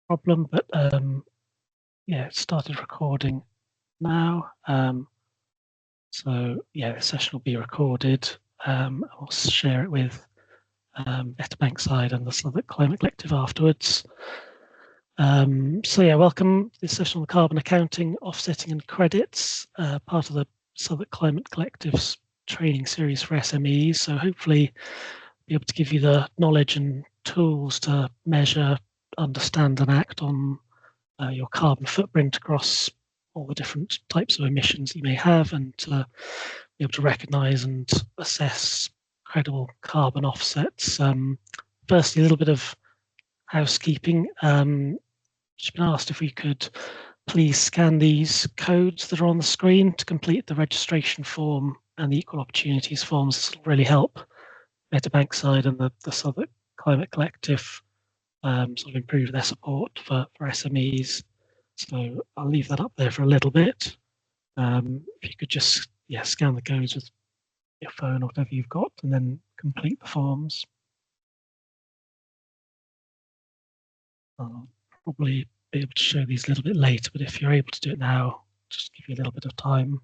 problem, but yeah, it started recording now. So yeah, the session will be recorded. I'll share it with Better Bankside and the Southwark Climate Collective afterwards. So yeah, welcome to this session on carbon accounting, offsetting and credits, part of the Southwark Climate Collective's training series for SMEs. So hopefully be able to give you the knowledge and tools to measure, understand and act on your carbon footprint across all the different types of emissions you may have, and to be able to recognise and assess credible carbon offsets. Firstly, a little bit of housekeeping. Just been asked if we could please scan these codes that are on the screen to complete the registration form and the equal opportunities forms. This will really help Better Bankside and the Southwark Climate Collective sort of improve their support for SMEs. So I'll leave that up there for a little bit. If you could just scan the codes with your phone or whatever you've got, and then complete the forms. I'll probably be able to show these a little bit later, but if you're able to do it now, just give you a little bit of time.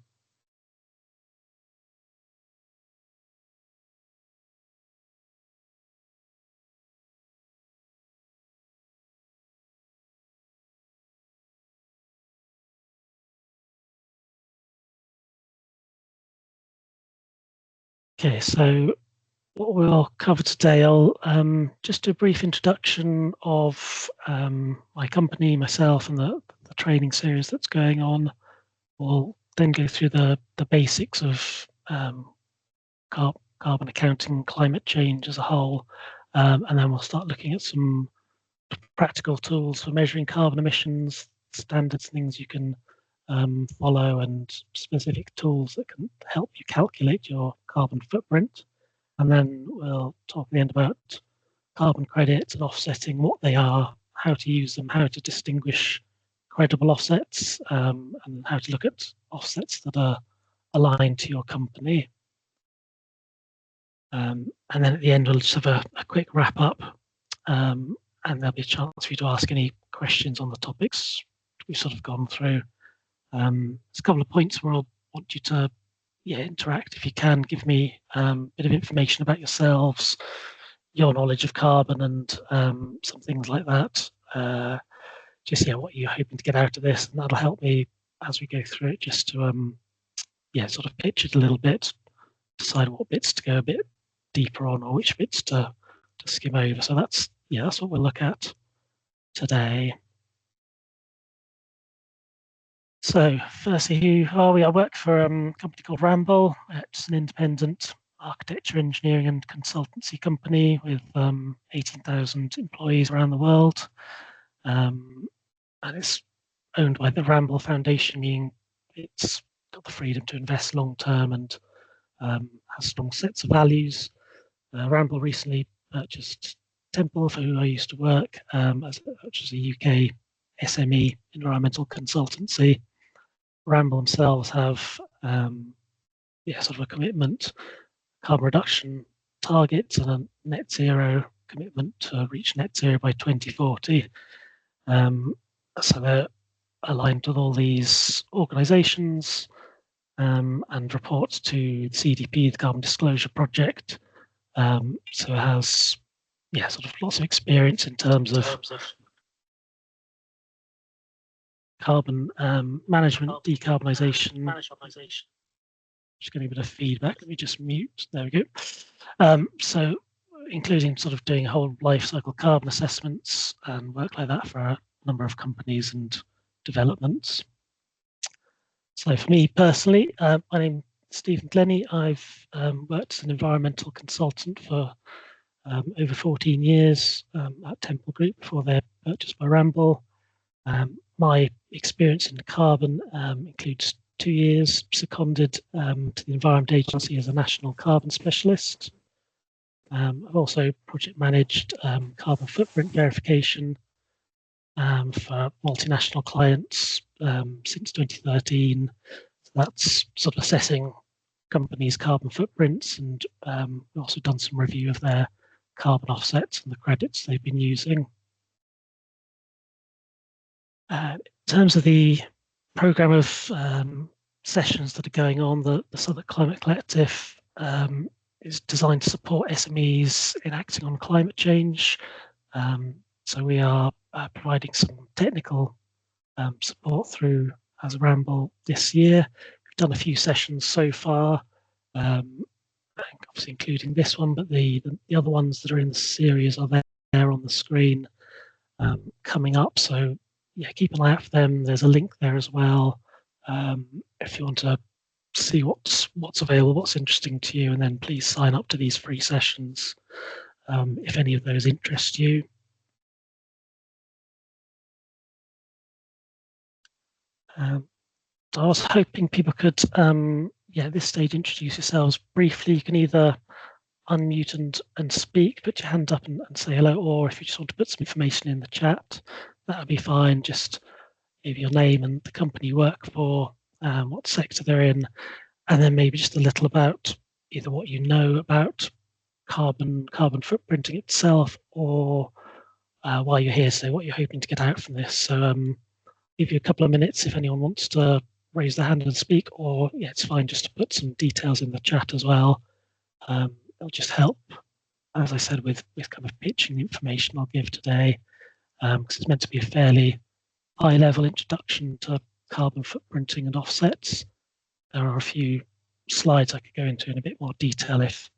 Okay, so what we'll cover today, I'll just do a brief introduction of my company, myself, and the training series that's going on. We'll then go through the basics of carbon accounting and climate change as a whole, and then we'll start looking at some practical tools for measuring carbon emissions, standards, things you can follow, and specific tools that can help you calculate your carbon footprint. And then we'll talk at the end about carbon credits and offsetting, what they are, how to use them, how to distinguish credible offsets, and how to look at offsets that are aligned to your company. And then at the end, we'll just have a quick wrap up, and there'll be a chance for you to ask any questions on the topics we've sort of gone through. There's a couple of points where I'll want you to interact if you can. Give me a bit of information about yourselves, your knowledge of carbon, and some things like that. Just what you're hoping to get out of this, and that'll help me as we go through it, just to sort of pitch it a little bit, decide what bits to go a bit deeper on or which bits to skim over. So that's what we'll look at today. So firstly, who are we? I work for a company called Ramble. It's an independent architecture, engineering and consultancy company with 18,000 employees around the world. And it's owned by the Ramble Foundation, meaning it's got the freedom to invest long term and has strong sets of values. Ramble recently purchased Temple, for who I used to work, which is a UK SME environmental consultancy. Ramble themselves have sort of a commitment, carbon reduction targets, and a net zero commitment to reach net zero by 2040. So they're aligned with all these organisations and reports to the CDP, the Carbon Disclosure Project. So it has sort of lots of experience in terms of carbon management, decarbonisation. Just getting a bit of feedback. Let me just mute. There we go. So including sort of doing whole life cycle carbon assessments and work like that for a number of companies and developments. So for me personally, my name's Stephen Glennie. I've worked as an environmental consultant for over 14 years at Temple Group before they're purchased by Ramble. My experience in carbon includes 2 years seconded to the Environment Agency as a national carbon specialist. I've also project managed carbon footprint verification for multinational clients since 2013. So that's sort of assessing companies' carbon footprints, and we've also done some review of their carbon offsets and the credits they've been using. In terms of the programme of sessions that are going on, the Southwark Climate Collective is designed to support SMEs in acting on climate change. So we are providing some technical support through as a Ramble this year. We've done a few sessions so far, obviously including this one, but the other ones that are in the series are there on the screen coming up. So yeah, keep an eye out for them. There's a link there as well if you want to see what's available, what's interesting to you, and then please sign up to these free sessions if any of those interest you. So I was hoping people could, at this stage, introduce yourselves briefly. You can either unmute and speak, put your hand up and say hello, or if you just want to put some information in the chat, that would be fine. Just maybe your name and the company you work for, what sector they're in, and then maybe just a little about either what you know about carbon footprinting itself, or why you're here, so what you're hoping to get out from this. So give you a couple of minutes if anyone wants to raise their hand and speak, or yeah, it's fine just to put some details in the chat as well. It'll just help, as I said, with kind of pitching the information I'll give today, because it's meant to be a fairly high-level introduction to carbon footprinting and offsets. There are a few slides I could go into in a bit more detail if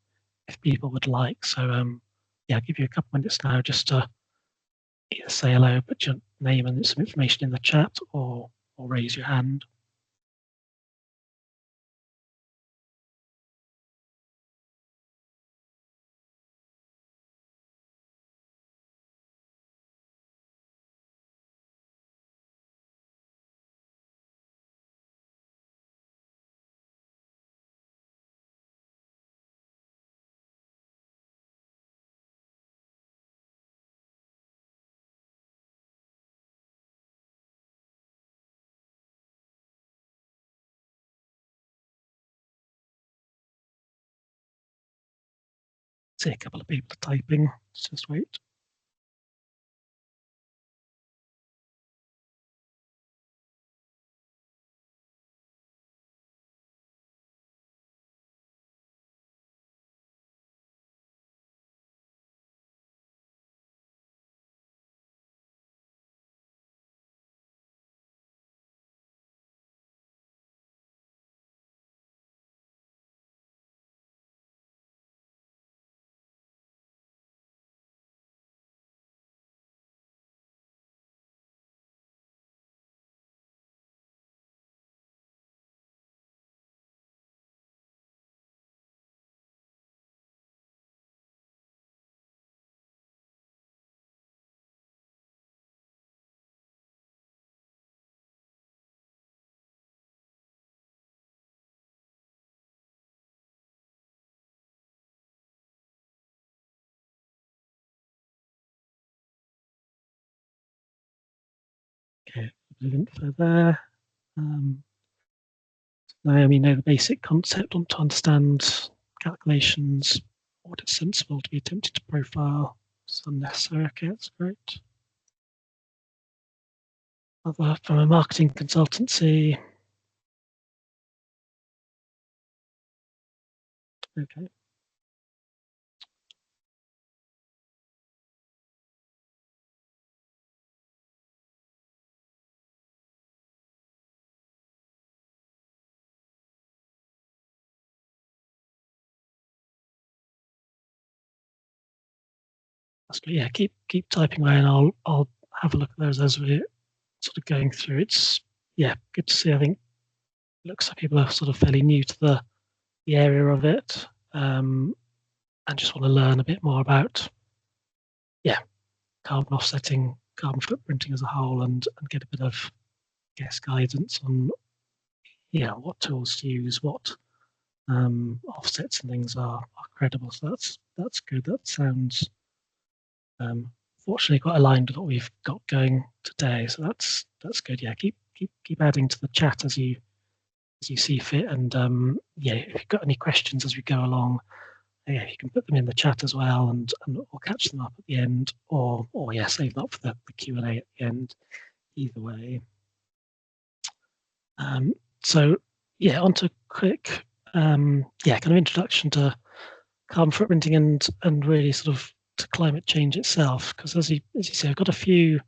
people would like. So yeah, I'll give you a couple of minutes now just to either say hello, put your name and some information in the chat, or raise your hand. See a couple of people typing. Let's just wait. Okay, a bit of info there. We know the basic concept. Want to understand calculations, what it's sensible to be attempted to profile. It's unnecessary. Okay, that's great. Other from a marketing consultancy. Okay. That's good. Yeah, keep typing away, and I'll have a look at those as we're sort of going through. It's good to see. I think it looks like people are sort of fairly new to the area of it, and just want to learn a bit more about carbon offsetting, carbon footprinting as a whole, and get a bit of guidance on what tools to use, what offsets and things are credible. So that's good. That sounds fortunately quite aligned with what we've got going today. So that's good. Yeah, keep adding to the chat as you see fit. And if you've got any questions as we go along, you can put them in the chat as well, and we'll catch them up at the end, or save them up for the Q&A at the end either way. So yeah, onto a quick kind of introduction to carbon footprinting and really sort of to climate change itself. Because as you say, I've got a few,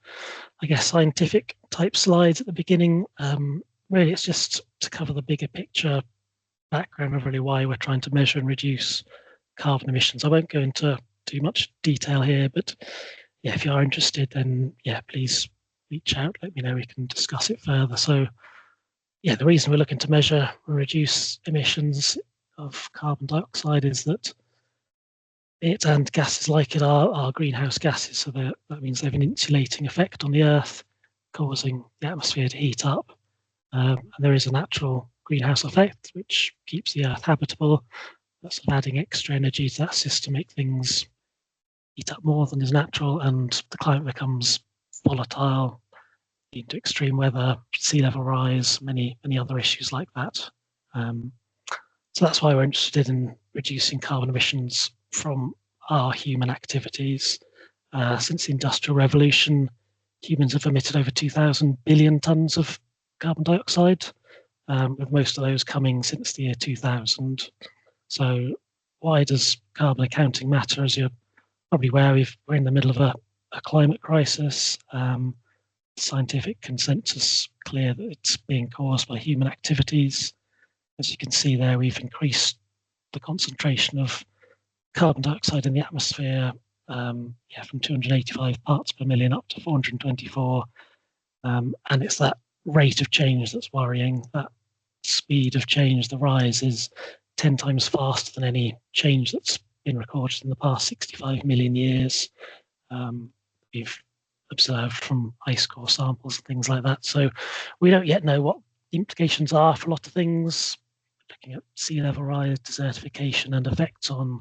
I guess, scientific type slides at the beginning. Really, it's just to cover the bigger picture background of really why we're trying to measure and reduce carbon emissions. I won't go into too much detail here, but yeah, if you are interested, then yeah, please reach out. Let me know. We can discuss it further. So yeah, the reason we're looking to measure and reduce emissions of carbon dioxide is that it and gases like it are greenhouse gases. So that means they have an insulating effect on the Earth, causing the atmosphere to heat up. And there is a natural greenhouse effect which keeps the Earth habitable. That's adding extra energy to that system, make things heat up more than is natural, and the climate becomes volatile, leading to extreme weather, sea level rise, many other issues like that. So that's why we're interested in reducing carbon emissions from our human activities. Since the Industrial Revolution, humans have emitted over 2,000 billion tonnes of carbon dioxide, with most of those coming since the year 2000. So why does carbon accounting matter? As you're probably aware, we're in the middle of a climate crisis. Scientific consensus clear that it's being caused by human activities. As you can see there, we've increased the concentration of carbon dioxide in the atmosphere from 285 parts per million up to 424. And it's that rate of change that's worrying. That speed of change, the rise, is 10 times faster than any change that's been recorded in the past 65 million years. We've observed from ice core samples and things like that. So we don't yet know what the implications are for a lot of things, looking at sea level rise, desertification, and effects on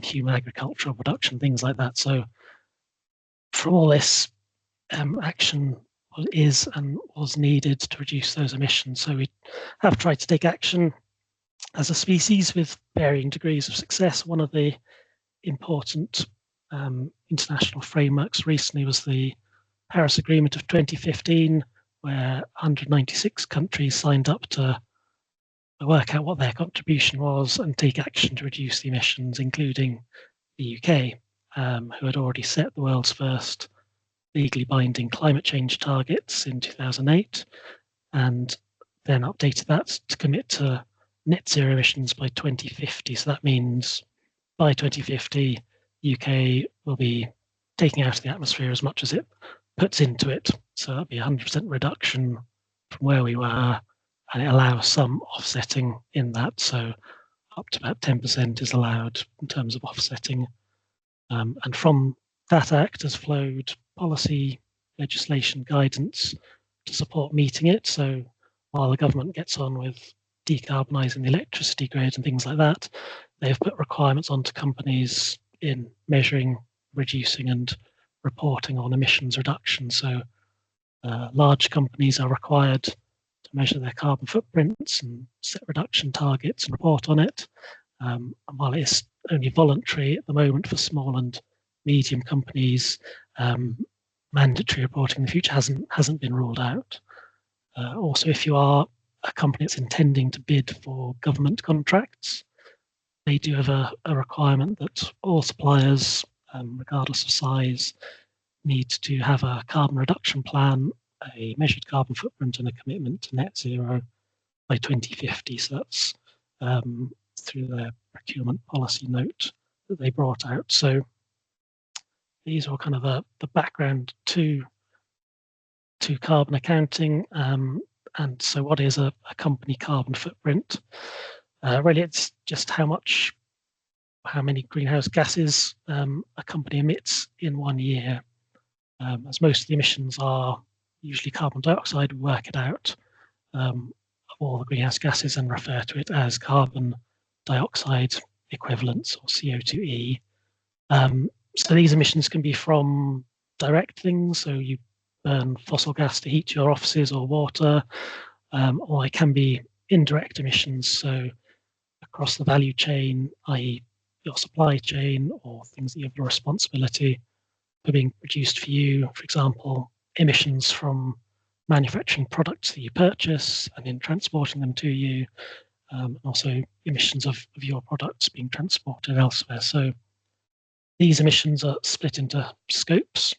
human agricultural production, things like that. So from all this, action is and was needed to reduce those emissions. So we have tried to take action as a species with varying degrees of success. One of the important international frameworks recently was the Paris Agreement of 2015, where 196 countries signed up to work out what their contribution was and take action to reduce the emissions, including the UK, who had already set the world's first legally binding climate change targets in 2008, and then updated that to commit to net zero emissions by 2050. So that means by 2050, UK will be taking out of the atmosphere as much as it puts into it. So that'd be 100% reduction from where we were, and it allows some offsetting in that. So up to about 10% is allowed in terms of offsetting. And from that act has flowed policy, legislation, guidance to support meeting it. So while the government gets on with decarbonising the electricity grid and things like that, they've put requirements onto companies in measuring, reducing and reporting on emissions reduction. So large companies are required to measure their carbon footprints and set reduction targets and report on it. And while it is only voluntary at the moment for small and medium companies, mandatory reporting in the future hasn't been ruled out. Also, if you are a company that's intending to bid for government contracts, they do have a requirement that all suppliers, regardless of size, need to have a carbon reduction plan, a measured carbon footprint, and a commitment to net zero by 2050. So that's through their procurement policy note that they brought out. So these are kind of the background to carbon accounting. And so what is a company carbon footprint? Really, it's just how many greenhouse gases a company emits in 1 year. As most of the emissions are usually carbon dioxide, we work it out of all the greenhouse gases and refer to it as carbon dioxide equivalents, or CO2e. So these emissions can be from direct things, so you burn fossil gas to heat your offices or water, or it can be indirect emissions, so across the value chain, i.e. your supply chain, or things that you have a responsibility for being produced for you. For example, emissions from manufacturing products that you purchase and in transporting them to you, and also emissions of your products being transported elsewhere. So these emissions are split into scopes,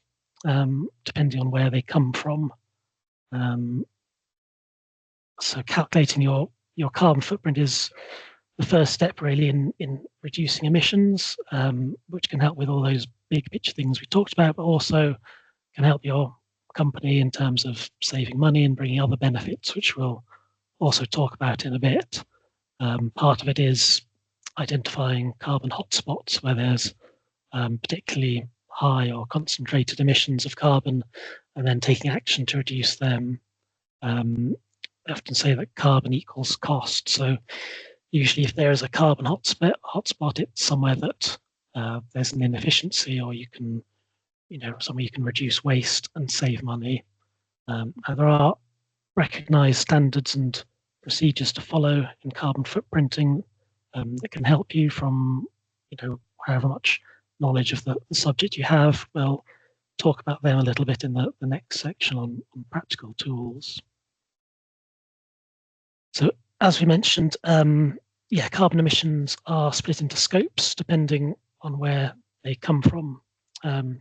depending on where they come from. So calculating your carbon footprint is the first step really in reducing emissions, which can help with all those big picture things we talked about, but also can help your company in terms of saving money and bringing other benefits, which we'll also talk about in a bit. Part of it is identifying carbon hotspots where there's particularly high or concentrated emissions of carbon, and then taking action to reduce them. I often say that carbon equals cost. So usually if there is a carbon hotspot, it's somewhere that there's an inefficiency, or you can, somewhere you can reduce waste and save money. And there are recognized standards and procedures to follow in carbon footprinting that can help you from, however much knowledge of the subject you have. We'll talk about them a little bit in the next section on practical tools. So as we mentioned, carbon emissions are split into scopes depending on where they come from.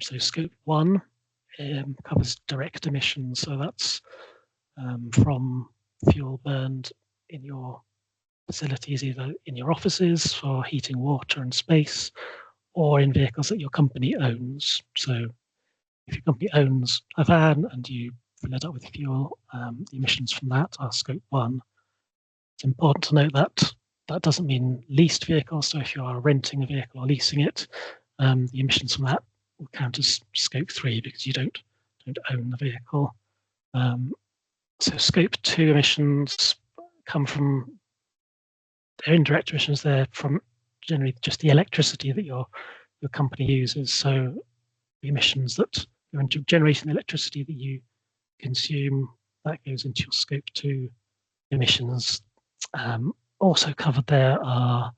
So scope 1 covers direct emissions. So that's from fuel burned in your facilities, either in your offices for heating water and space, or in vehicles that your company owns. So if your company owns a van and you fill it up with fuel, the emissions from that are scope 1. It's important to note that that doesn't mean leased vehicles. So if you are renting a vehicle or leasing it, the emissions from that will count as scope 3 because you don't own the vehicle. So scope 2 emissions come from, they're indirect emissions. They're from generally just the electricity that your company uses. So the emissions that go into generating the electricity that you consume, that goes into your scope 2 emissions. Also covered there are,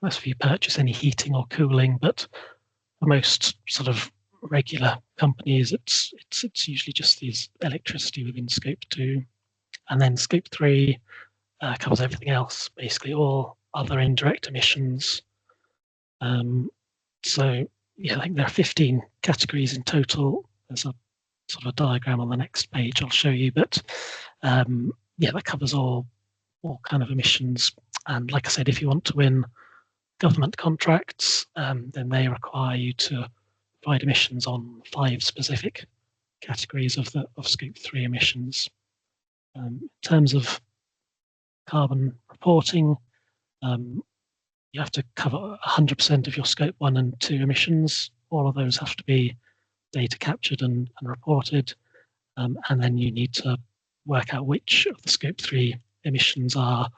most of you purchase any heating or cooling, but for most sort of regular companies, it's usually just these electricity within scope 2. And then scope 3 covers everything else, basically all other indirect emissions. So yeah, I think there are 15 categories in total. There's a sort of a diagram on the next page I'll show you, but yeah, that covers all kind of emissions. And like I said, if you want to win government contracts, then they require you to provide emissions on 5 specific categories of scope 3 emissions. In terms of carbon reporting, you have to cover 100% of your scope 1 and 2 emissions. All of those have to be data captured and reported. And then you need to work out which of the scope 3 emissions are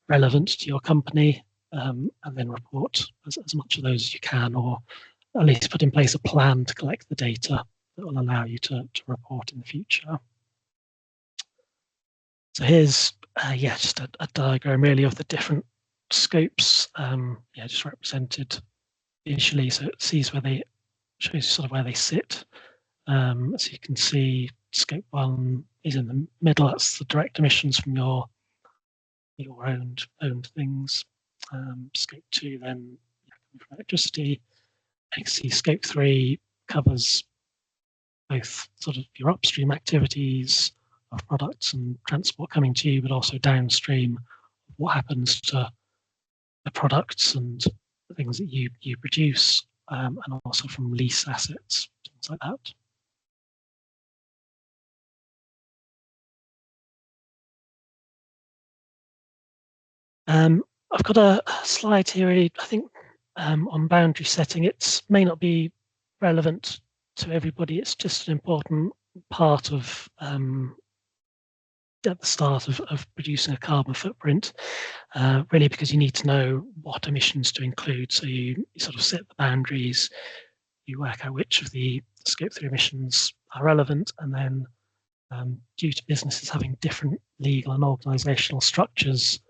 relevant to your company, and then report as much of those as you can, or at least put in place a plan to collect the data that will allow you to report in the future. So here's just a diagram really of the different scopes, just represented visually, so it shows you sort of where they sit. So you can see scope 1 is in the middle. That's the direct emissions from your owned things. Scope 2 then from electricity. You can see scope 3 covers both sort of your upstream activities of products and transport coming to you, but also downstream, what happens to the products and the things that you produce, and also from lease assets, things like that. I've got a slide here, really, I think, on boundary setting. It may not be relevant to everybody. It's just an important part of at the start of producing a carbon footprint, really, because you need to know what emissions to include. So you sort of set the boundaries, you work out which of the scope 3 emissions are relevant, and then due to businesses having different legal and organisational structures,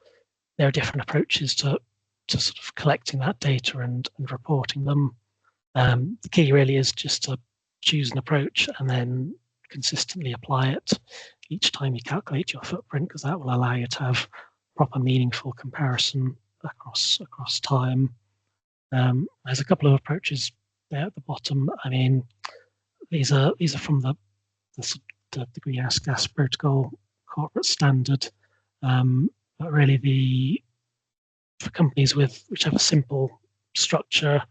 there are different approaches to sort of collecting that data and reporting them. The key really is just to choose an approach and then consistently apply it each time you calculate your footprint, because that will allow you to have proper meaningful comparison across time. There's a couple of approaches there at the bottom. I mean, these are from the Greenhouse Gas Protocol corporate standard, but really for companies which have a simple structure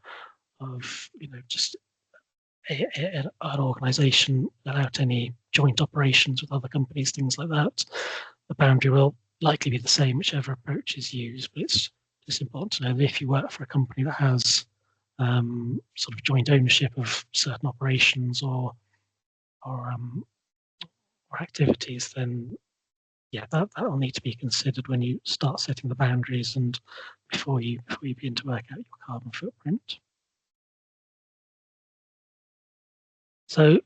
of just an organisation without any joint operations with other companies, things like that, the boundary will likely be the same whichever approach is used. But it's just important to know that if you work for a company that has sort of joint ownership of certain operations or activities, then that will need to be considered when you start setting the boundaries and before you begin to work out your carbon footprint. So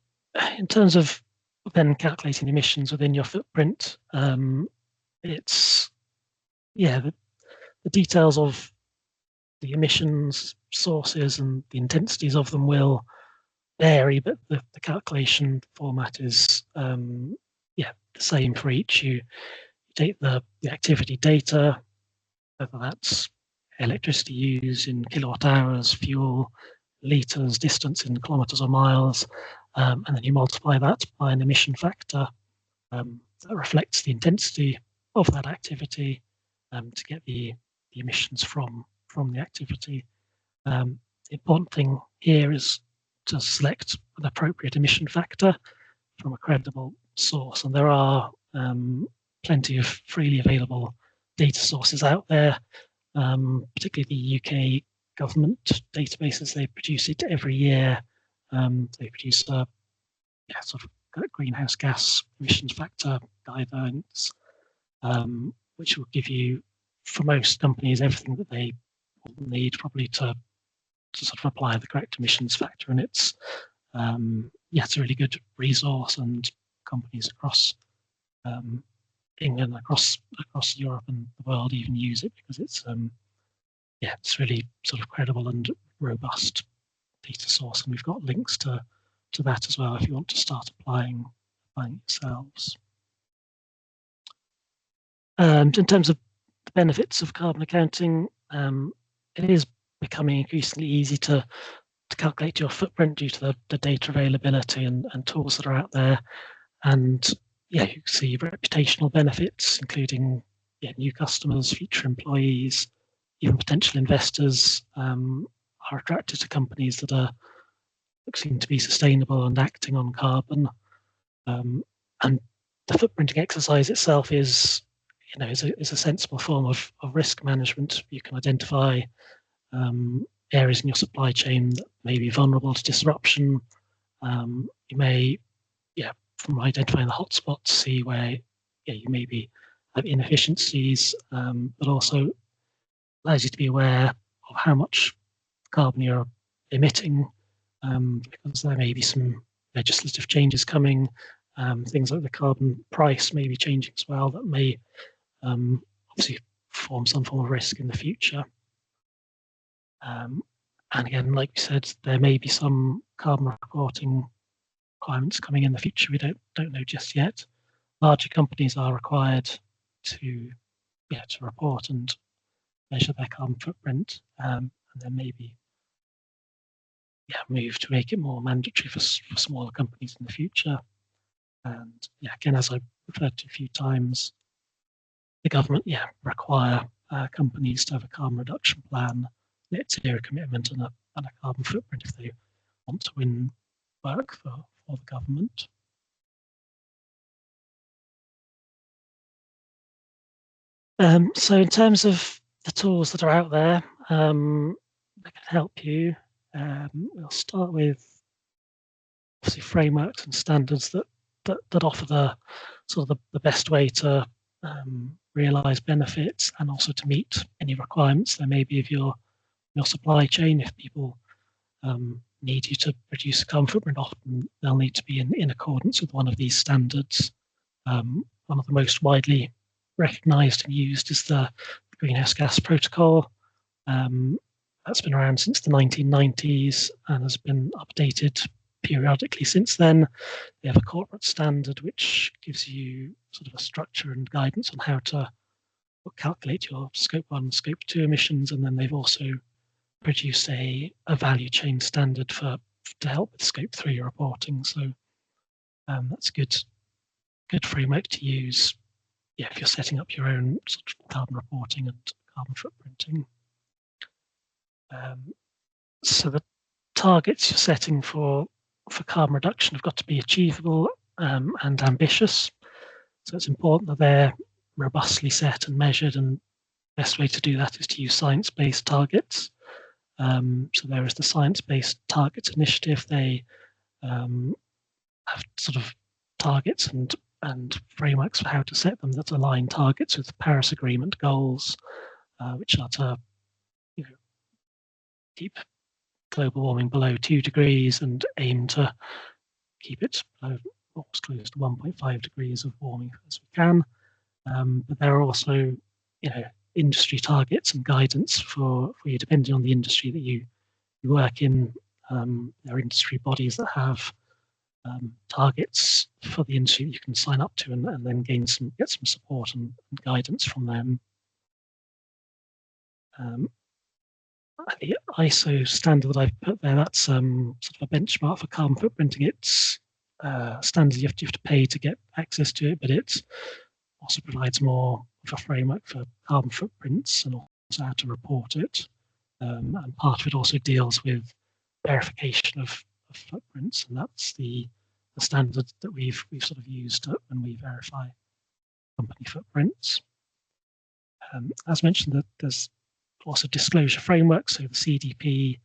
in terms of then calculating emissions within your footprint, it's the details of the emissions sources and the intensities of them will vary, but the calculation format is the same for each. You take the activity data, whether that's electricity used in kilowatt hours, fuel, litres, distance in kilometres or miles, and then you multiply that by an emission factor that reflects the intensity of that activity to get the emissions from the activity. The important thing here is to select an appropriate emission factor from a credible source, and there are plenty of freely available data sources out there, particularly the UK government databases. They produce it every year. They produce a sort of greenhouse gas emissions factor guidelines, which will give you, for most companies, everything that they will need probably to sort of apply the correct emissions factor. And it's it's a really good resource, and companies across England, across Europe and the world even use it because it's it's really sort of credible and robust data source, and we've got links to that as well if you want to start applying yourselves. In terms of the benefits of carbon accounting, it is becoming increasingly easy to calculate your footprint due to the data availability and tools that are out there. And you can see reputational benefits, including new customers, future employees, even potential investors are attracted to companies that seem to be sustainable and acting on carbon. And the footprinting exercise itself is a sensible form of risk management. You can identify areas in your supply chain that may be vulnerable to disruption. You may, from identifying the hotspots, see where you maybe have inefficiencies, but also allows you to be aware of how much carbon you're emitting, because there may be some legislative changes coming. Things like the carbon price may be changing as well. That may obviously form some form of risk in the future. And again, like we said, there may be some carbon reporting requirements coming in the future. We don't know just yet. Larger companies are required to report and measure their carbon footprint, and then maybe move to make it more mandatory for smaller companies in the future. And again, as I referred to a few times, the government require companies to have a carbon reduction plan, net zero commitment, and a carbon footprint if they want to win work for the government. So in terms of the tools that are out there that can help you, we'll start with obviously frameworks and standards that offer the best way to realise benefits and also to meet any requirements there may be of your supply chain. If people need you to produce a carbon footprint, often they'll need to be in accordance with one of these standards. One of the most widely recognised and used is the Greenhouse Gas Protocol. That's been around since the 1990s and has been updated periodically since then. They have a corporate standard which gives you sort of a structure and guidance on how to calculate your Scope 1 and Scope 2 emissions, and then they've also produced a value chain standard to help with Scope 3 reporting. So that's a good framework to use, if you're setting up your own sort of carbon reporting and carbon footprinting. So the targets you're setting for carbon reduction have got to be achievable and ambitious. So it's important that they're robustly set and measured, and the best way to do that is to use science-based targets. So there is the Science-Based Targets Initiative. They have sort of targets and frameworks for how to set them that align targets with the Paris Agreement goals, which are to keep global warming below 2 degrees and aim to keep it below, as close to 1.5 degrees of warming as we can. But there are also, industry targets and guidance for you, depending on the industry that you work in. There are industry bodies that have targets for the industry that you can sign up to, and then get some support and guidance from them. The ISO standard that I've put there, that's sort of a benchmark for carbon footprinting. It's standards you have to pay to get access to it, but it also provides more of a framework for carbon footprints and also how to report it. And part of it also deals with verification of footprints, and that's the standard that we've sort of used when we verify company footprints. As mentioned, that there's also disclosure frameworks. So the CDP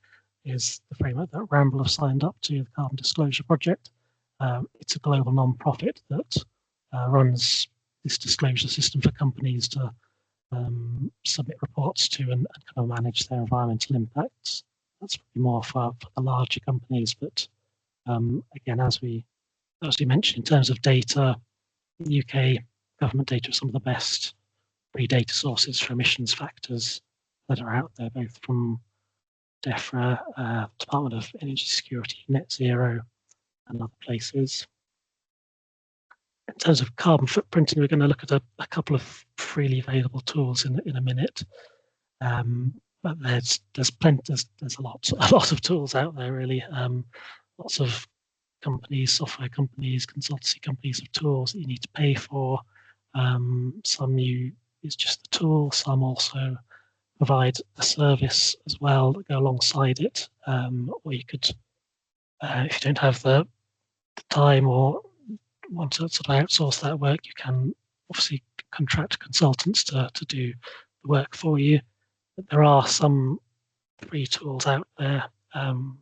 is the framework that Ramble have signed up to, the Carbon Disclosure Project. It's a global non-profit that runs this disclosure system for companies to submit reports to and kind of manage their environmental impacts. That's probably more for the larger companies, but again, as we mentioned, in terms of data, the UK government data are some of the best free data sources for emissions factors that are out there, both from DEFRA, Department of Energy Security, Net Zero, and other places. In terms of carbon footprinting, we're going to look at a couple of freely available tools in a minute. But there's a lot of tools out there, really. Lots of companies, software companies, consultancy companies have tools that you need to pay for. Some it's just the tool. Some also provide a service as well that go alongside it. Or you could, if you don't have the time or want to sort of outsource that work, you can obviously contract consultants to do the work for you. But there are some free tools out there,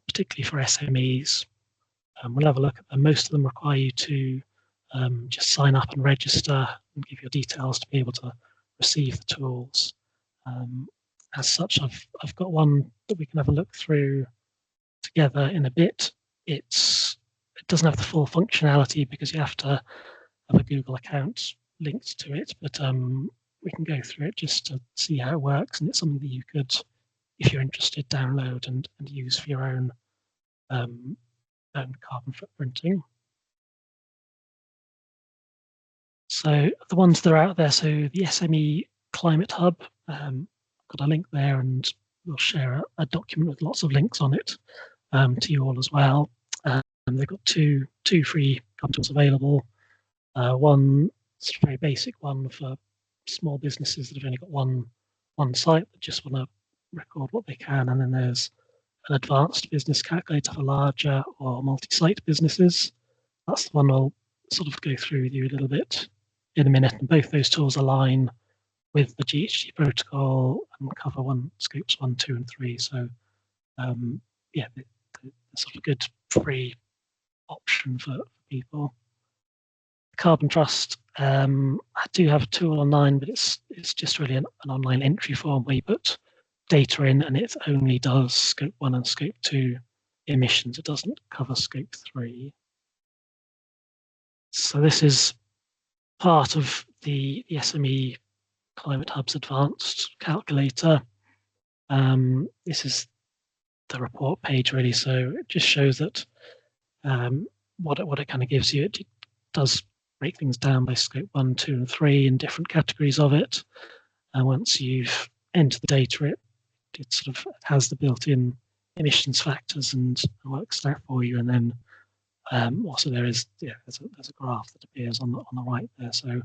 particularly for SMEs. We'll have a look at them. Most of them require you to just sign up and register and give your details to be able to receive the tools. As such, I've got one that we can have a look through together in a bit. It doesn't have the full functionality because you have to have a Google account linked to it, but we can go through it just to see how it works, and it's something that you could, if you're interested, download and use for your own carbon footprinting. So the ones that are out there, so the SME Climate Hub, I've got a link there, and we'll share a document with lots of links on it to you all as well. They've got two free tools available. One sort of very basic one for small businesses that have only got one site that just want to record what they can, and then there's an advanced business calculator for larger or multi-site businesses. That's the one I'll sort of go through with you a little bit in a minute, and both those tools align with the GHG protocol and cover scopes 1, 2, and 3. So yeah, they're sort of a good free option for people. Carbon Trust, I do have a tool online, but it's just really an online entry form where you put data in, and it only does scope 1 and scope 2 emissions. It doesn't cover scope 3. So this is part of the SME Climate Hub's advanced calculator. This is the report page, really. So it just shows that what it kind of gives you, it does break things down by scope 1, 2, and 3 in different categories of it. And once you've entered the data, it sort of has the built-in emissions factors and works that for you. And then also there's a graph that appears on the right there. So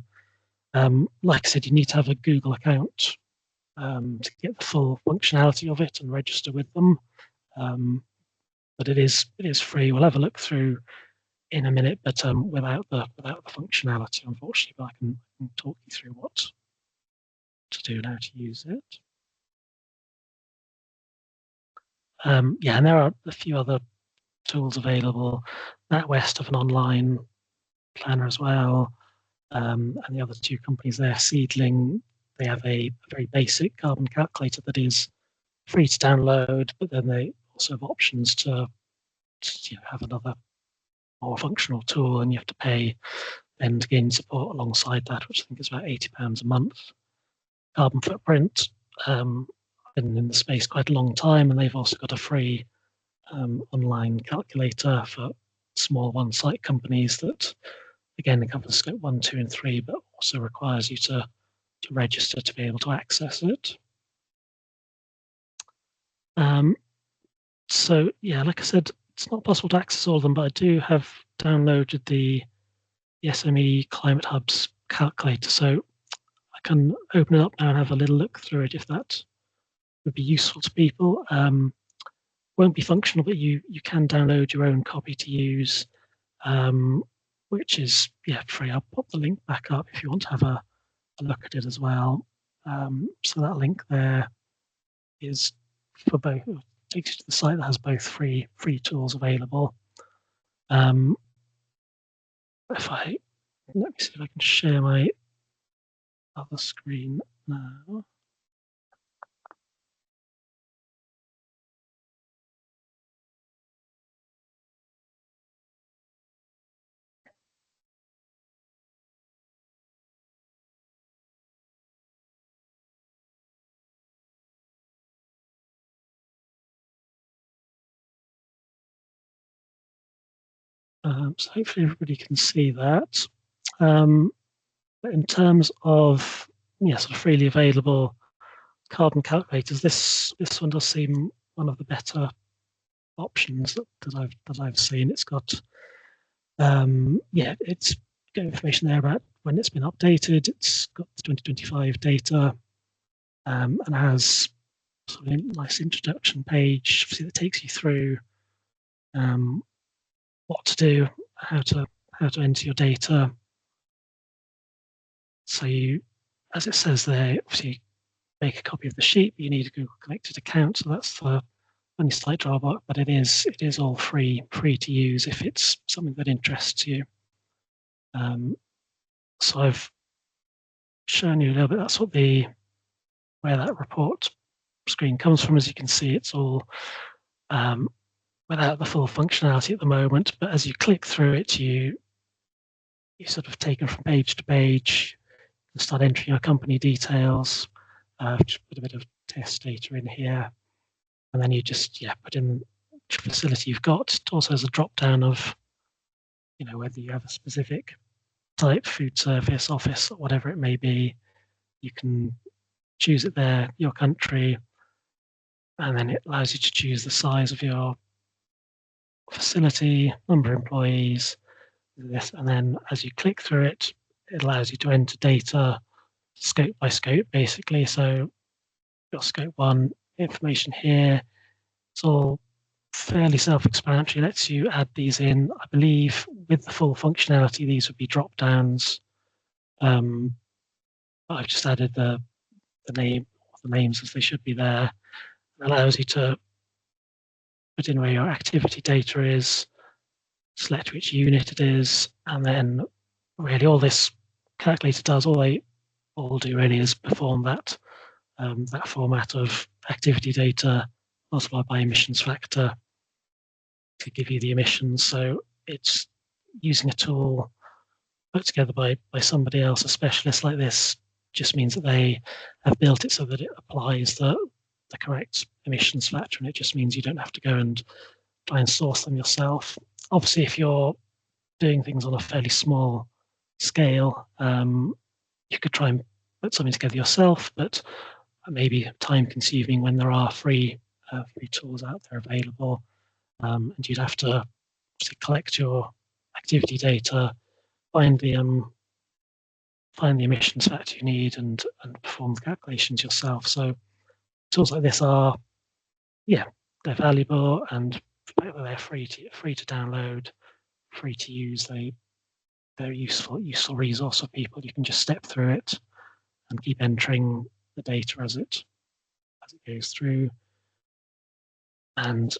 like I said, you need to have a Google account to get the full functionality of it and register with them. But it is free. We'll have a look through in a minute, but without the functionality, unfortunately. But I can talk you through what to do and how to use it. Yeah, and there are a few other tools available. NatWest have an online planner as well, and the other two companies there, Seedling, they have a very basic carbon calculator that is free to download, but then they also have options to have another more functional tool, and you have to pay then to gain support alongside that, which I think is about £80 a month. Carbon Footprint, I've been in the space quite a long time, and they've also got a free online calculator for small one-site companies that, again, covers scope 1, 2, and 3, but also requires you to register to be able to access it. So yeah, like I said, it's not possible to access all of them, but I do have downloaded the SME Climate Hub's calculator, so I can open it up now and have a little look through it if that would be useful to people. Won't be functional, but you can download your own copy to use, which is free. I'll pop the link back up if you want to have a look at it as well. So that link there is for both. It takes you to the site that has both free tools available. Let me see if I can share my other screen now. So hopefully everybody can see that. But in terms of sort of freely available carbon calculators, this one does seem one of the better options that I've seen. It's got it's got information there about when it's been updated. It's got the 2025 data and has sort of a nice introduction page that takes you through what to do, how to enter your data. So you, as it says there, obviously make a copy of the sheet, but you need a Google Connected account. So that's the only slight drawback, but it is all free to use if it's something that interests you. So I've shown you a little bit. That's what where that report screen comes from. As you can see, it's all without the full functionality at the moment. But as you click through it, you sort of taken from page to page. You start entering your company details. Just put a bit of test data in here, and then you just put in which facility you've got. It also has a drop down of whether you have a specific type, food service, office, whatever it may be. You can choose it there, your country, and then it allows you to choose the size of your facility, number of employees, this, and then as you click through it, it allows you to enter data scope by scope, basically. So your scope 1 information here, it's all fairly self-explanatory. Lets you add these in. I believe with the full functionality, these would be drop downs. I've just added the names as they should be there. It allows you to put in where your activity data is, select which unit it is, and then really all this calculator does, all they all do really is perform that format of activity data multiplied by emissions factor to give you the emissions. So it's using a tool put together by somebody else, a specialist like this, just means that they have built it so that it applies the correct emissions factor, and it just means you don't have to go and try and source them yourself. Obviously, if you're doing things on a fairly small scale, you could try and put something together yourself, but maybe time consuming when there are free tools out there available. And you'd have to collect your activity data, find the emissions factor you need, and perform the calculations yourself. So tools like this are, yeah, they're valuable, and they're free to download, free to use. They're useful resource for people. You can just step through it and keep entering the data as it goes through. And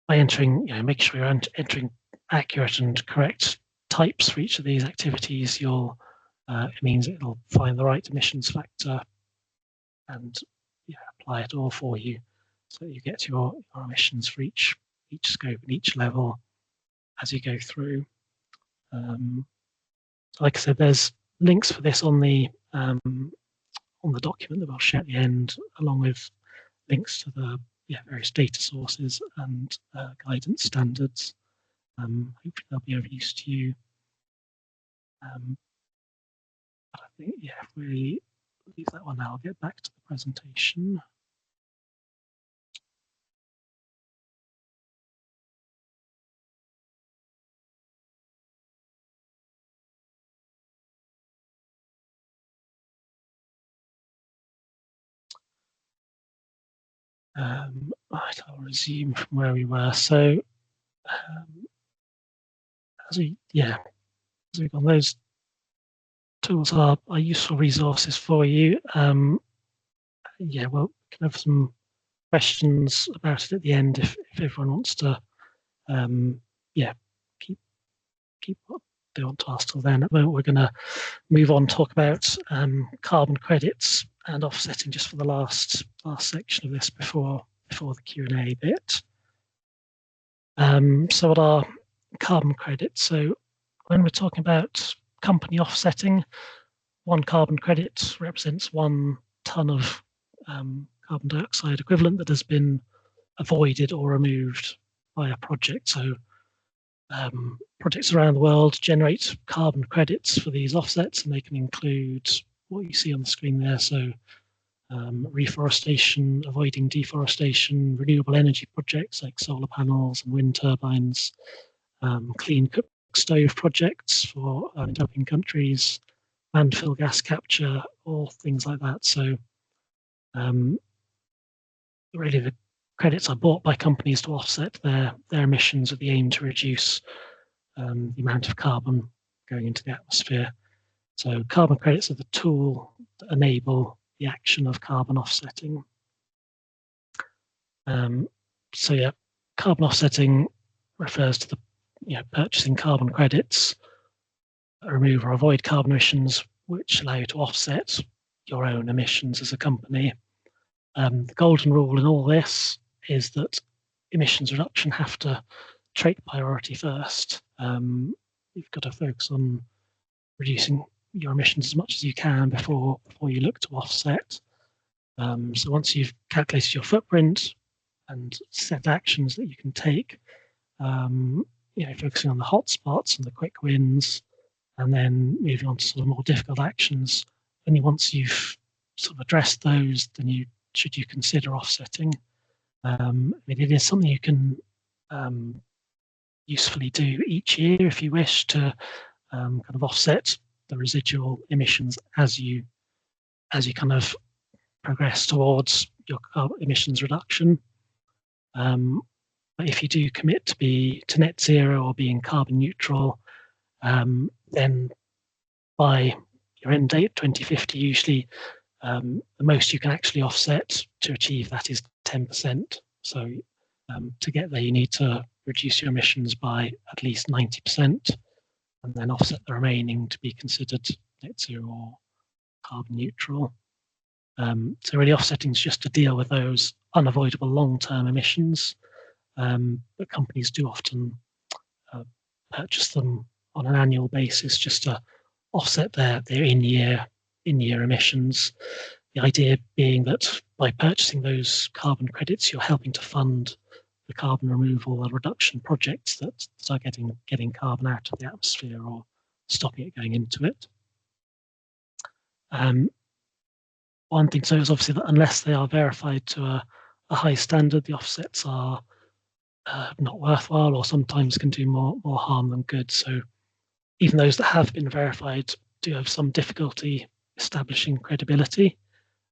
by entering, make sure you're entering accurate and correct types for each of these activities. It means it'll find the right emissions factor and apply it all for you, so that you get your emissions for each scope and each level as you go through. So like I said, there's links for this on the document that we'll share at the end, along with links to the various data sources and guidance standards. Hopefully they'll be of use to you. But I think, if we leave that one now, I'll get back to the presentation. Right, I'll resume from where we were. So, as we've gone, those tools are useful resources for you. Well, we can have some questions about it at the end if everyone wants to. Keep what they want to ask till then. At the moment, we're going to move on, talk about carbon credits and offsetting just for the last section of this before the Q&A bit. So what are carbon credits? So when we're talking about company offsetting, one carbon credit represents 1 tonne of carbon dioxide equivalent that has been avoided or removed by a project. So projects around the world generate carbon credits for these offsets, and they can include what you see on the screen there. So reforestation, avoiding deforestation, renewable energy projects like solar panels and wind turbines, clean cook stove projects for developing countries, landfill gas capture, all things like that. So really the credits are bought by companies to offset their emissions with the aim to reduce the amount of carbon going into the atmosphere. So carbon credits are the tool that enable the action of carbon offsetting. Carbon offsetting refers to the purchasing carbon credits, remove or avoid carbon emissions, which allow you to offset your own emissions as a company. The golden rule in all this is that emissions reduction have to take priority first. You've got to focus on reducing your emissions as much as you can before you look to offset. So once you've calculated your footprint and set actions that you can take, focusing on the hot spots and the quick wins, and then moving on to sort of more difficult actions. Only once you've sort of addressed those, then should you consider offsetting. It is something you can usefully do each year if you wish to kind of offset the residual emissions as you kind of progress towards your emissions reduction. But if you do commit to net zero or being carbon neutral, then by your end date, 2050, usually the most you can actually offset to achieve that is 10%. So to get there, you need to reduce your emissions by at least 90%, and then offset the remaining to be considered net zero or carbon neutral. So really offsetting is just to deal with those unavoidable long-term emissions, but companies do often purchase them on an annual basis just to offset their in-year emissions. The idea being that by purchasing those carbon credits, you're helping to fund the carbon removal or reduction projects that are getting carbon out of the atmosphere or stopping it going into it. One thing to know is obviously that unless they are verified to a high standard, the offsets are not worthwhile, or sometimes can do more harm than good. So even those that have been verified do have some difficulty establishing credibility,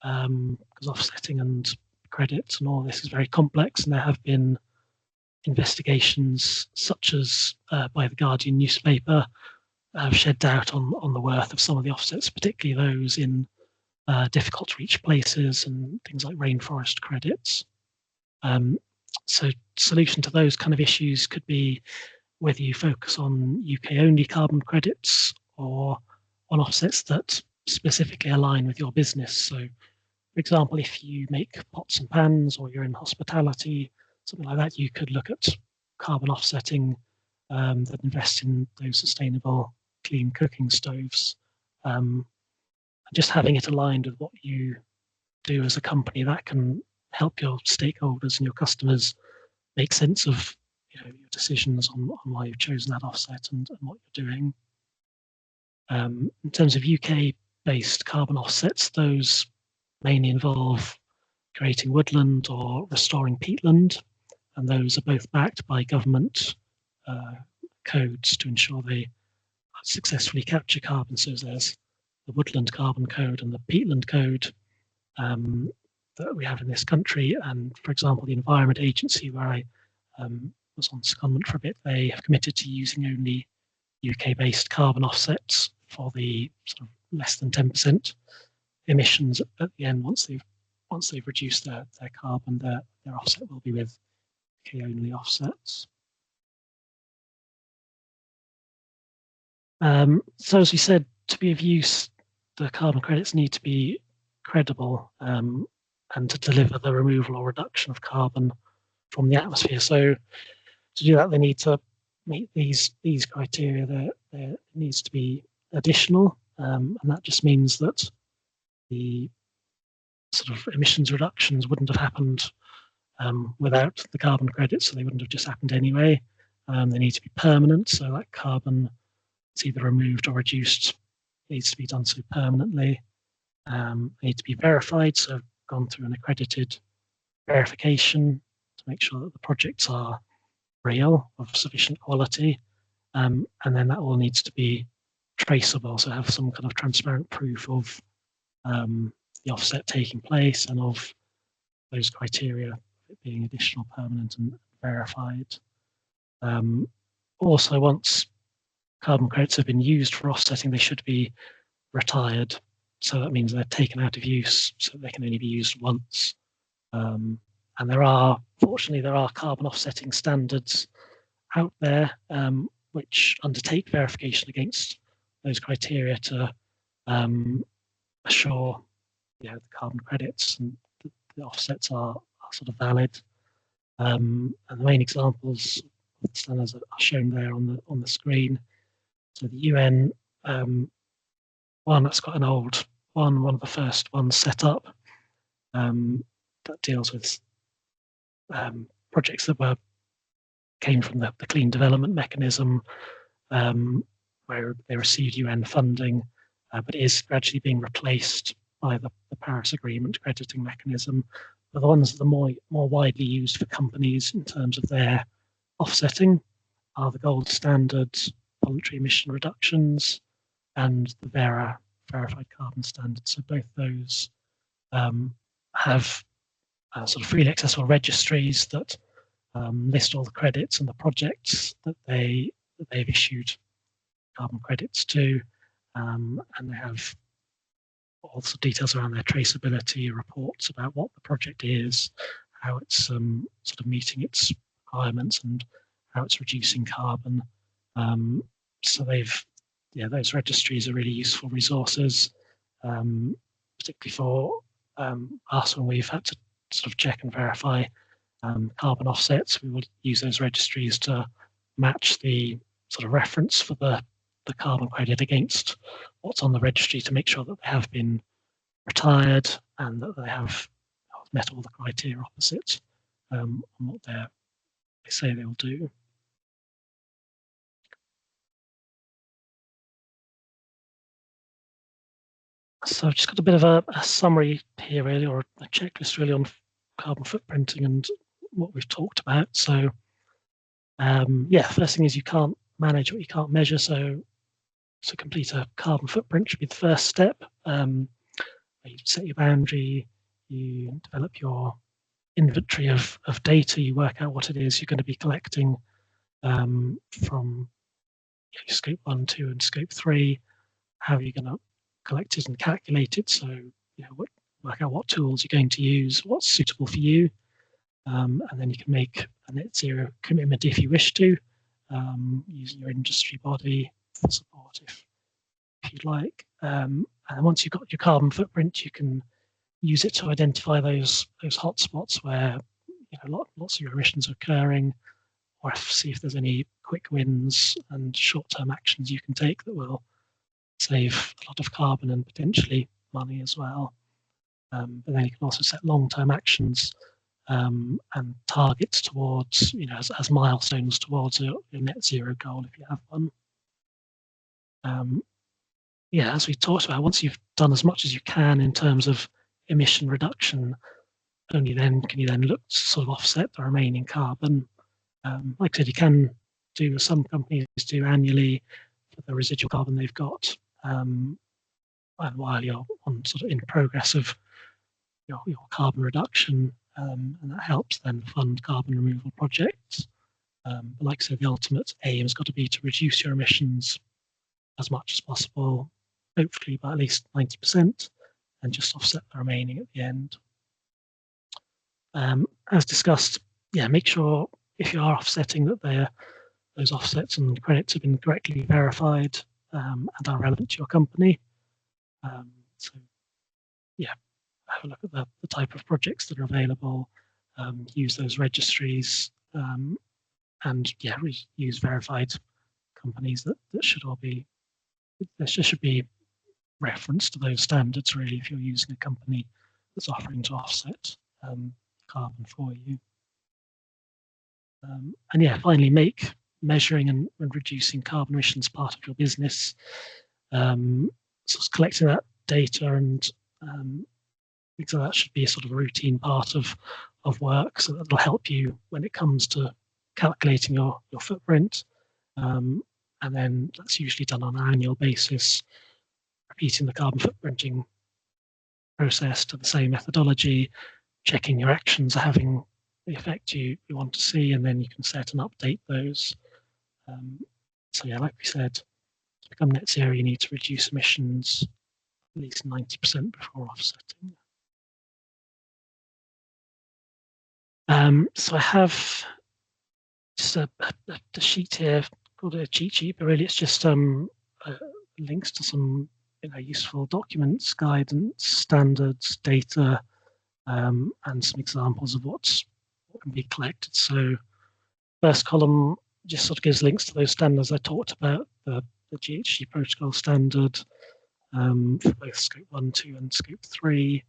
because offsetting and credits and all this is very complex, and there have been investigations such as by the Guardian newspaper have shed doubt on the worth of some of the offsets, particularly those in difficult to reach places and things like rainforest credits. So solution to those kind of issues could be whether you focus on UK only carbon credits or on offsets that specifically align with your business. So for example, if you make pots and pans or you're in hospitality, something like that, you could look at carbon offsetting that invests in those sustainable clean cooking stoves. Just having it aligned with what you do as a company, that can help your stakeholders and your customers make sense of your decisions on why you've chosen that offset and what you're doing. In terms of UK-based carbon offsets, those mainly involve creating woodland or restoring peatland, and those are both backed by government codes to ensure they successfully capture carbon. So there's the Woodland Carbon Code and the Peatland Code that we have in this country. And for example, the Environment Agency, where I was on secondment for a bit, they have committed to using only UK-based carbon offsets for the sort of less than 10% emissions at the end. Once they've reduced their carbon, their offset will be with UK-only offsets. So as we said, to be of use, the carbon credits need to be credible and to deliver the removal or reduction of carbon from the atmosphere. So to do that, they need to meet these criteria. There needs to be additional, and that just means that the sort of emissions reductions wouldn't have happened without the carbon credits, so they wouldn't have just happened anyway. They need to be permanent, so that carbon is either removed or reduced. It needs to be done so permanently. They need to be verified, so gone through an accredited verification to make sure that the projects are real, of sufficient quality, and then that all needs to be traceable, so have some kind of transparent proof of the offset taking place and of those criteria being additional, permanent and verified. Also, once carbon credits have been used for offsetting, they should be retired. So that means they're taken out of use, so they can only be used once. And fortunately, there are carbon offsetting standards out there which undertake verification against those criteria to assure the carbon credits and the offsets are sort of valid. And the main examples of the standards are shown there on the screen. So the UN one that's got an old one of the first ones set up that deals with projects that came from the Clean Development Mechanism, where they received UN funding, but is gradually being replaced by the Paris Agreement crediting mechanism. But the ones that are more widely used for companies in terms of their offsetting are the gold standards, voluntary emission reductions, and the verified carbon standards. So both those have sort of freely accessible registries that list all the credits and the projects that they've issued carbon credits to, and they have all the details around their traceability, reports about what the project is, how it's sort of meeting its requirements, and how it's reducing carbon. So those registries are really useful resources, particularly for us when we've had to sort of check and verify carbon offsets. We will use those registries to match the sort of reference for the carbon credit against what's on the registry to make sure that they have been retired and that they have met all the criteria opposite on what they're they say they'll do. So I've just got a bit of a summary here, really, or a checklist, really, on carbon footprinting and what we've talked about. So, yeah, first thing is you can't manage what you can't measure. So to complete a carbon footprint should be the first step. You set your boundary, you develop your inventory of data, you work out what it is you're going to be collecting from scope 1, 2, and scope 3. How are you going to collect it and calculate it? So, work out what tools you're going to use, what's suitable for you, and then you can make a net zero commitment if you wish to, using your industry body for support if you'd like. And once you've got your carbon footprint, you can use it to identify those hotspots where lots of your emissions are occurring, or see if there's any quick wins and short-term actions you can take that will save a lot of carbon and potentially money as well. But then you can also set long-term actions and targets towards, as milestones towards your net zero goal if you have one. Yeah, as we talked about, once you've done as much as you can in terms of emission reduction, only then can you then look to sort of offset the remaining carbon. Like I said, you can do, as some companies do, annually for the residual carbon they've got, and while you're on sort of in progress of your carbon reduction, and that helps then fund carbon removal projects. But like I said, the ultimate aim has got to be to reduce your emissions as much as possible, hopefully by at least 90%, and just offset the remaining at the end. As discussed, make sure if you are offsetting that those offsets and credits have been correctly verified and are relevant to your company. So yeah, have a look at the type of projects that are available, use those registries, and use verified companies that should all be, there should be reference to those standards, really, if you're using a company that's offering to offset carbon for you. And yeah, finally, make measuring and reducing carbon emissions part of your business. So collecting that data and so that should be a sort of a routine part of work. So that'll help you when it comes to calculating your footprint. And then that's usually done on an annual basis, repeating the carbon footprinting process to the same methodology, checking your actions are having the effect you want to see, and then you can set and update those. So yeah, like we said, to become net zero, you need to reduce emissions at least 90% before offsetting. So I have just a sheet here called a cheat sheet, but really it's just links to some useful documents, guidance, standards, data, and some examples of what can be collected. So first column just sort of gives links to those standards I talked about, the GHG protocol standard for both scope 1, 2, and scope 3.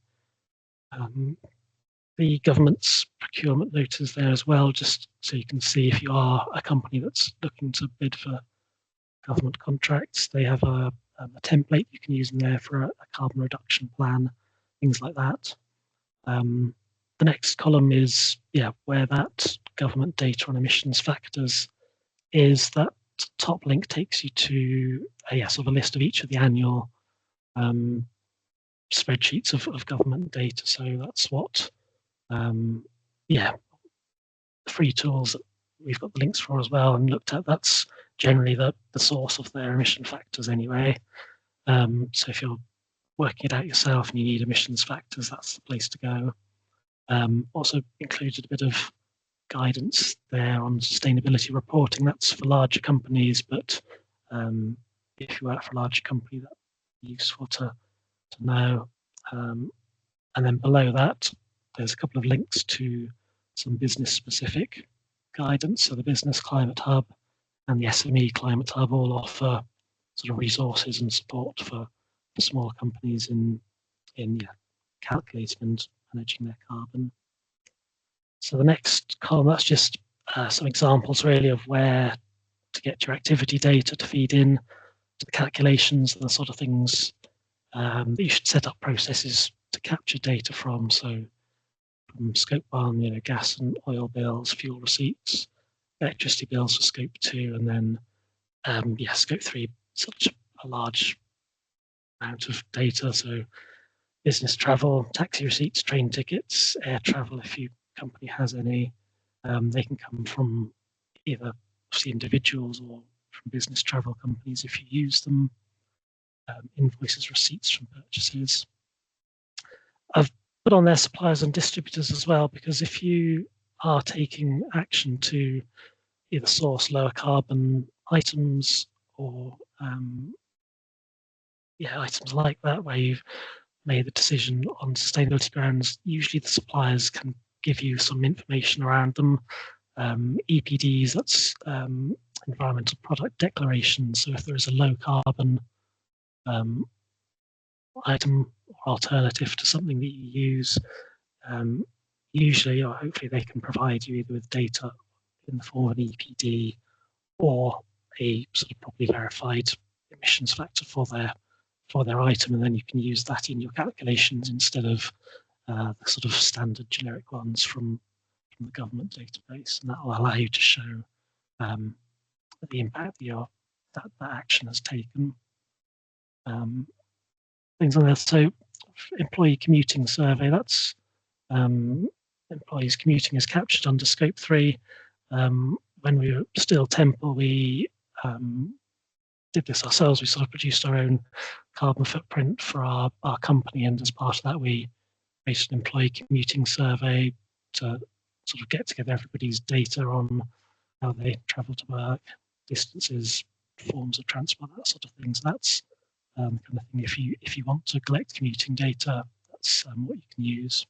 The government's procurement notice there as well, just so you can see if you are a company that's looking to bid for government contracts. They have a template you can use in there for a carbon reduction plan, things like that. The next column is where that government data on emissions factors is. That top link takes you to sort of a list of each of the annual spreadsheets of government data. So that's what free tools that we've got the links for as well and looked at. That's generally the source of their emission factors anyway. So if you're working it out yourself and you need emissions factors, that's the place to go. Also included a bit of guidance there on sustainability reporting. That's for larger companies, but if you work for a larger company, that's useful to know. And then below that, there's a couple of links to some business-specific guidance. So the Business Climate Hub and the SME Climate Hub all offer sort of resources and support for small companies in calculating and managing their carbon. So the next column, that's just some examples really of where to get your activity data to feed in to the calculations and the sort of things that you should set up processes to capture data from. So from Scope 1, gas and oil bills, fuel receipts, electricity bills for Scope 2, and then Scope 3, such a large amount of data. So business travel, taxi receipts, train tickets, air travel, if your company has any. They can come from either individuals or from business travel companies if you use them. Invoices, receipts from purchases. I've put on there suppliers and distributors as well, because if you are taking action to either source lower carbon items or items like that, where you've made the decision on sustainability grounds, usually the suppliers can give you some information around them. EPDs, that's environmental product declarations. So if there is a low carbon item or alternative to something that you use, usually or hopefully they can provide you either with data in the form of an EPD or a sort of properly verified emissions factor for their item, and then you can use that in your calculations instead of the sort of standard generic ones from the government database, and that will allow you to show the impact that action has taken. Things on there. So employee commuting survey, that's employees commuting is captured under Scope 3. When we were still Temple, we did this ourselves. We sort of produced our own carbon footprint for our company, and as part of that we created an employee commuting survey to sort of get together everybody's data on how they travel to work, distances, forms of transport, that sort of thing. So that's kind of thing. If you want to collect commuting data, that's what you can use.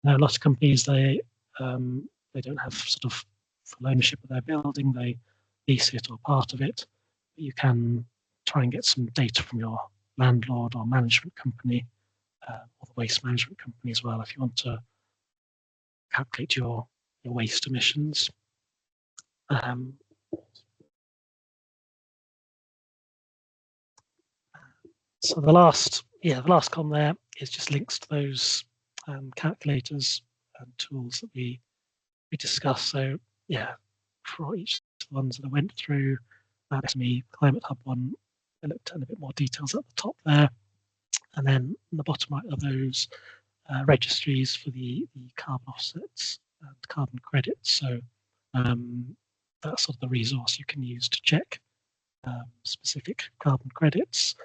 Now, a lot of companies they don't have sort of full ownership of their building; they lease it or part of it. But you can try and get some data from your landlord or management company, or the waste management company as well, if you want to calculate your waste emissions. So the last column there is just links to those calculators and tools that we discussed. So yeah, for each of the ones that I went through, that SME Climate Hub one, I looked at a bit more details at the top there, and then on the bottom right are those registries for the carbon offsets and carbon credits. So that's sort of the resource you can use to check specific carbon credits.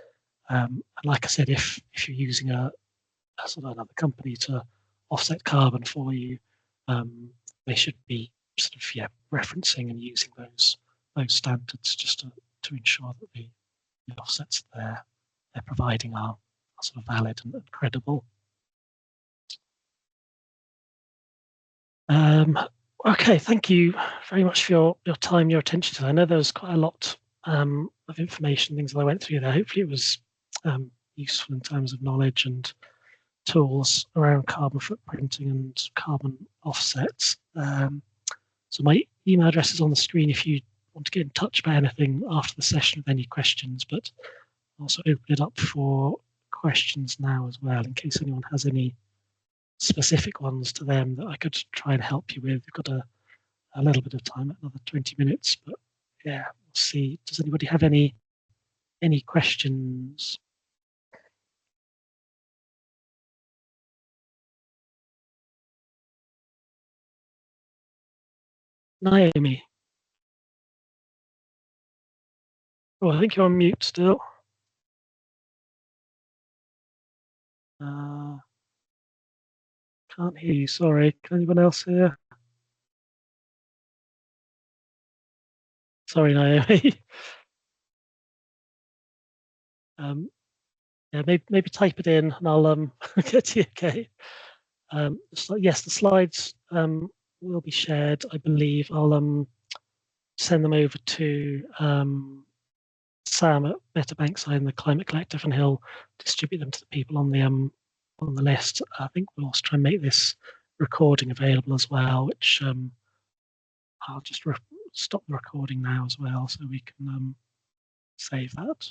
And like I said, if you're using a sort of another company to offset carbon for you, they should be sort of referencing and using those standards just to ensure that the offsets they're providing are sort of valid and credible. Okay, thank you very much for your time, your attention today. I know there was quite a lot of information, things that I went through there. Hopefully it was useful in terms of knowledge and tools around carbon footprinting and carbon offsets. So my email address is on the screen if you want to get in touch about anything after the session with any questions, but I'll also open it up for questions now as well, in case anyone has any specific ones to them that I could try and help you with. We've got a little bit of time, another 20 minutes, but yeah, we'll see. Does anybody have any questions? Naomi. Oh, I think you're on mute still. Can't hear you, sorry. Can anyone else hear? Sorry, Naomi. Yeah, maybe type it in and I'll get to you, okay. So yes, the slides will be shared, I believe. I'll send them over to Sam at Better Bankside and the Climate Collective, and he'll distribute them to the people on the list. I think we'll also try and make this recording available as well, which I'll just stop the recording now as well, so we can save that.